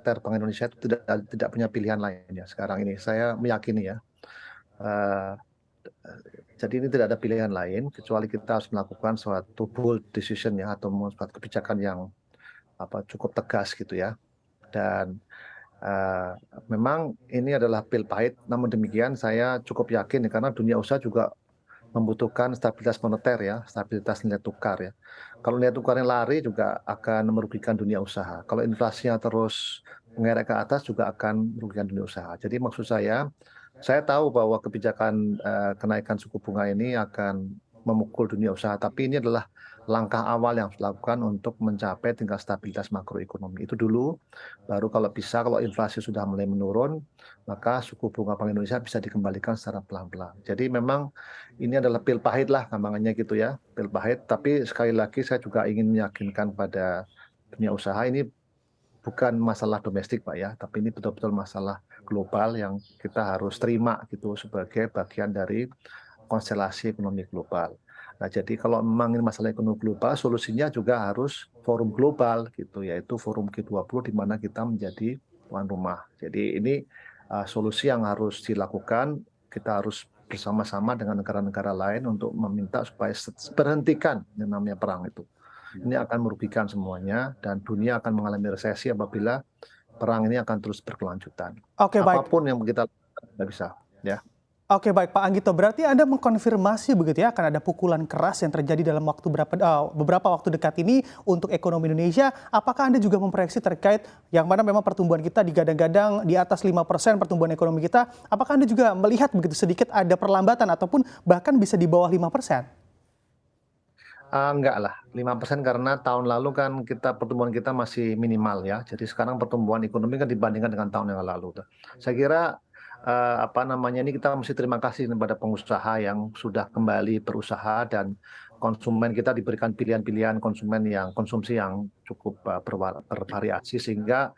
Moneter Bank Indonesia itu tidak punya pilihan lain ya sekarang ini. Saya meyakini ya. Eee, jadi ini tidak ada pilihan lain kecuali kita harus melakukan suatu bold decision ya atau membuat kebijakan yang cukup tegas gitu ya. Dan, eee, memang ini adalah pil pahit, namun demikian saya cukup yakin ya karena dunia usaha juga membutuhkan stabilitas moneter ya, stabilitas nilai tukar ya. Kalau nilai tukarnya lari juga akan merugikan dunia usaha. Kalau inflasinya terus mengerek ke atas juga akan merugikan dunia usaha. Jadi maksud saya tahu bahwa kebijakan, kenaikan suku bunga ini akan memukul dunia usaha, tapi ini adalah langkah awal yang harus dilakukan untuk mencapai tingkat stabilitas makroekonomi. Itu dulu, baru kalau bisa kalau inflasi sudah mulai menurun, maka suku bunga Bank Indonesia bisa dikembalikan secara pelan-pelan. Jadi memang ini adalah pil pahit lah gampangannya gitu ya, pil pahit, tapi sekali lagi saya juga ingin meyakinkan pada dunia usaha ini bukan masalah domestik Pak ya, tapi ini betul-betul masalah global yang kita harus terima gitu sebagai bagian dari konstelasi ekonomi global. Nah, jadi kalau memang ini masalah ekonomi global, solusinya juga harus forum global gitu, yaitu forum G20 di mana kita menjadi tuan rumah. Jadi ini solusi yang harus dilakukan, kita harus bersama-sama dengan negara-negara lain untuk meminta supaya berhentikan yang namanya perang itu. Ini akan merugikan semuanya dan dunia akan mengalami resesi apabila perang ini akan terus berkelanjutan. Oke, baik. Apapun yang kita lakukan nggak bisa, ya. Oke, baik Pak Anggito, berarti Anda mengkonfirmasi begitu ya akan ada pukulan keras yang terjadi dalam beberapa waktu dekat ini untuk ekonomi Indonesia. Apakah Anda juga memproyeksi terkait yang mana memang pertumbuhan kita digadang-gadang di atas 5% pertumbuhan ekonomi kita? Apakah Anda juga melihat begitu sedikit ada perlambatan ataupun bahkan bisa di bawah 5%? Enggak lah, 5% karena tahun lalu kan pertumbuhan kita masih minimal ya. Jadi sekarang pertumbuhan ekonomi kan dibandingkan dengan tahun yang lalu tuh. Saya kira, ini kita mesti terima kasih kepada pengusaha yang sudah kembali berusaha dan konsumen kita diberikan pilihan-pilihan konsumsi yang cukup, bervariasi sehingga,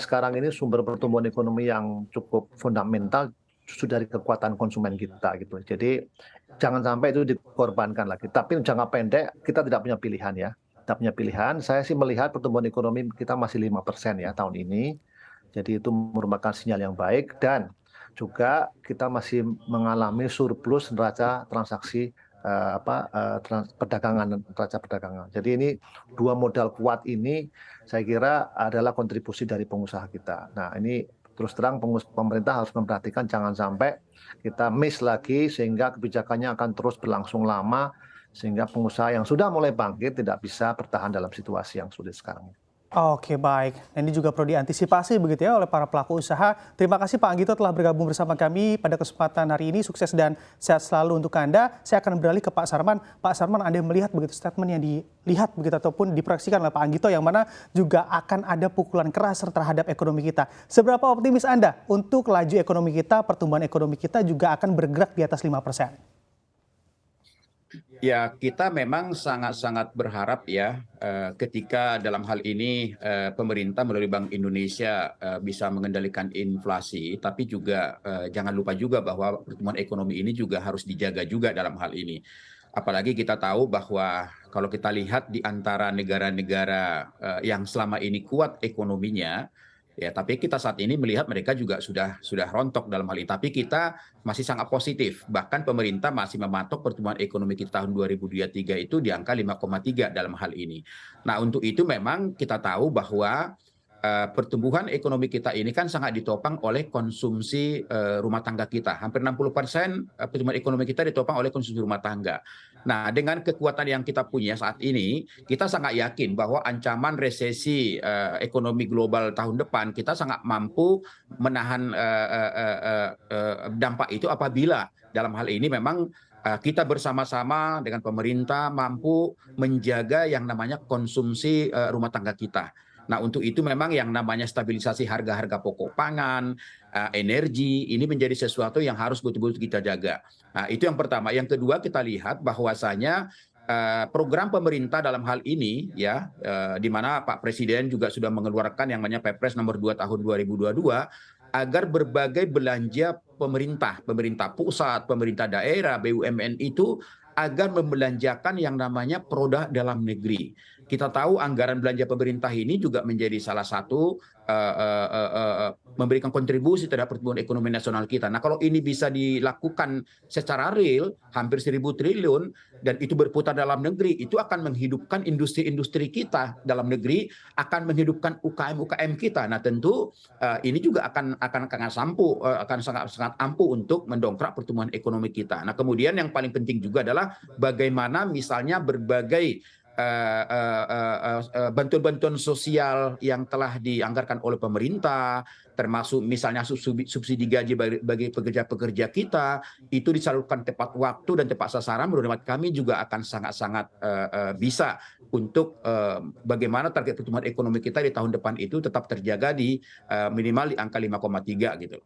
sekarang ini sumber pertumbuhan ekonomi yang cukup fundamental justru dari kekuatan konsumen kita gitu. Jadi jangan sampai itu dikorbankan lagi. Tapi jangka pendek kita tidak punya pilihan ya. Tidak punya pilihan. Saya sih melihat pertumbuhan ekonomi kita masih 5% ya tahun ini. Jadi itu merupakan sinyal yang baik dan juga kita masih mengalami surplus neraca transaksi perdagangan, neraca perdagangan. Jadi ini dua modal kuat ini saya kira adalah kontribusi dari pengusaha kita. Nah, ini terus terang pemerintah harus memperhatikan jangan sampai kita miss lagi sehingga kebijakannya akan terus berlangsung lama sehingga pengusaha yang sudah mulai bangkit tidak bisa bertahan dalam situasi yang sulit sekarang. Oke, baik. Nah, ini juga perlu diantisipasi begitu ya oleh para pelaku usaha. Terima kasih Pak Anggito telah bergabung bersama kami pada kesempatan hari ini. Sukses dan sehat selalu untuk Anda. Saya akan beralih ke Pak Sarman. Pak Sarman, Anda melihat begitu statement yang dilihat begitu ataupun diproyeksikan oleh Pak Anggito yang mana juga akan ada pukulan keras terhadap ekonomi kita. Seberapa optimis Anda untuk laju ekonomi kita, pertumbuhan ekonomi kita juga akan bergerak di atas 5%? Ya, kita memang sangat-sangat berharap ya ketika dalam hal ini pemerintah melalui Bank Indonesia bisa mengendalikan inflasi, tapi juga jangan lupa juga bahwa pertumbuhan ekonomi ini juga harus dijaga juga dalam hal ini. Apalagi kita tahu bahwa kalau kita lihat di antara negara-negara yang selama ini kuat ekonominya, ya, tapi kita saat ini melihat mereka juga sudah rontok dalam hal ini. Tapi kita masih sangat positif. Bahkan pemerintah masih mematok pertumbuhan ekonomi kita tahun 2023 itu di angka 5,3 dalam hal ini. Nah, untuk itu memang kita tahu bahwa pertumbuhan ekonomi kita ini kan sangat ditopang oleh konsumsi rumah tangga kita. Hampir 60% pertumbuhan ekonomi kita ditopang oleh konsumsi rumah tangga. Nah, dengan kekuatan yang kita punya saat ini, kita sangat yakin bahwa ancaman resesi ekonomi global tahun depan kita sangat mampu menahan dampak itu apabila dalam hal ini memang kita bersama-sama dengan pemerintah mampu menjaga yang namanya konsumsi rumah tangga kita. Nah, untuk itu memang yang namanya stabilisasi harga-harga pokok pangan, energi, ini menjadi sesuatu yang harus betul-betul kita jaga. Nah, itu yang pertama. Yang kedua, kita lihat bahwasanya program pemerintah dalam hal ini, ya, di mana Pak Presiden juga sudah mengeluarkan yang namanya Perpres nomor 2 tahun 2022, agar berbagai belanja pemerintah pusat, pemerintah daerah, BUMN itu agar membelanjakan yang namanya produk dalam negeri. Kita tahu anggaran belanja pemerintah ini juga menjadi salah satu memberikan kontribusi terhadap pertumbuhan ekonomi nasional kita. Nah, kalau ini bisa dilakukan secara real, hampir 1.000 triliun, dan itu berputar dalam negeri, itu akan menghidupkan industri-industri kita dalam negeri, akan menghidupkan UKM-UKM kita. Nah, tentu ini juga akan sangat ampuh untuk mendongkrak pertumbuhan ekonomi kita. Nah, kemudian yang paling penting juga adalah bagaimana misalnya berbagai bantuan-bantuan sosial yang telah dianggarkan oleh pemerintah, termasuk misalnya subsidi gaji bagi pekerja-pekerja kita, itu disalurkan tepat waktu dan tepat sasaran. Menurut hemat kami juga akan sangat-sangat bisa untuk bagaimana target pertumbuhan ekonomi kita di tahun depan itu tetap terjaga di minimal di angka 5,3 gitu.